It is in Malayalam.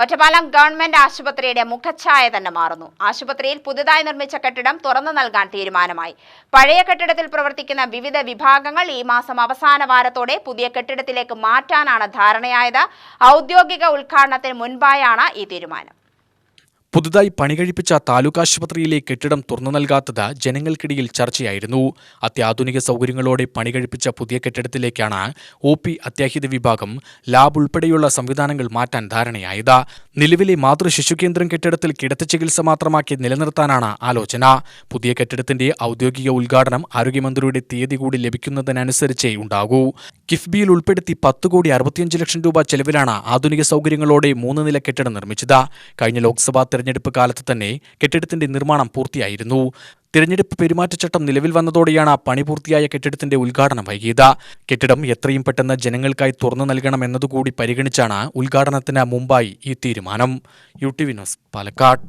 ഒറ്റപ്പാലം ഗവൺമെന്റ് ആശുപത്രിയുടെ മുഖച്ഛായ തന്നെ മാറുന്നു. ആശുപത്രിയിൽ പുതുതായി നിർമ്മിച്ച കെട്ടിടം തുറന്നു നൽകാൻ തീരുമാനമായി. പഴയ കെട്ടിടത്തിൽ പ്രവർത്തിക്കുന്ന വിവിധ വിഭാഗങ്ങൾ ഈ മാസം അവസാന വാരത്തോടെ പുതിയ കെട്ടിടത്തിലേക്ക് മാറ്റാനാണ് ധാരണയായത്. ഔദ്യോഗിക ഉദ്ഘാടനത്തിന് മുൻപായാണ് ഈ തീരുമാനം. പുതുതായി പണികഴിപ്പിച്ച താലൂക്ക് ആശുപത്രിയിലെ കെട്ടിടം തുറന്നു നൽകാത്തത് ജനങ്ങൾക്കിടയിൽ ചർച്ചയായിരുന്നു. അത്യാധുനിക സൗകര്യങ്ങളോടെ പണികഴിപ്പിച്ച പുതിയ കെട്ടിടത്തിലേക്കാണ് OP അത്യാഹിത വിഭാഗം, ലാബ് ഉൾപ്പെടെയുള്ള സംവിധാനങ്ങൾ മാറ്റാൻ ധാരണയായത്. നിലവിലെ മാതൃശിശുകേന്ദ്രം കെട്ടിടത്തിൽ കിടത്തി ചികിത്സ മാത്രമാക്കി നിലനിർത്താനാണ് ആലോചന. പുതിയ കെട്ടിടത്തിന്റെ ഔദ്യോഗിക ഉദ്ഘാടനം ആരോഗ്യമന്ത്രിയുടെ തീയതി കൂടി ലഭിക്കുന്നതിനനുസരിച്ചേ ഉണ്ടാകൂ. കിഫ്ബിയിൽ ഉൾപ്പെടുത്തി 10,65 ലക്ഷം രൂപ ചെലവിലാണ് ആധുനിക സൗകര്യങ്ങളോടെ 3 നില കെട്ടിടം നിർമ്മിച്ചത്. കഴിഞ്ഞ ലോക്സഭാ തെരഞ്ഞെടുപ്പ് കാലത്ത് തന്നെ കെട്ടിടത്തിന്റെ നിർമ്മാണം പൂർത്തിയായിരുന്നു. തിരഞ്ഞെടുപ്പ് പെരുമാറ്റച്ചട്ടം നിലവിൽ വന്നതോടെയാണ് പണി പൂർത്തിയായ കെട്ടിടത്തിന്റെ ഉദ്ഘാടനം വൈകിയത്. കെട്ടിടം എത്രയും പെട്ടെന്ന് ജനങ്ങൾക്കായി തുറന്നു നൽകണമെന്നതുകൂടി പരിഗണിച്ചാണ് ഉദ്ഘാടനത്തിന് മുമ്പായി ഈ തീരുമാനം. UTV news, Palakkad.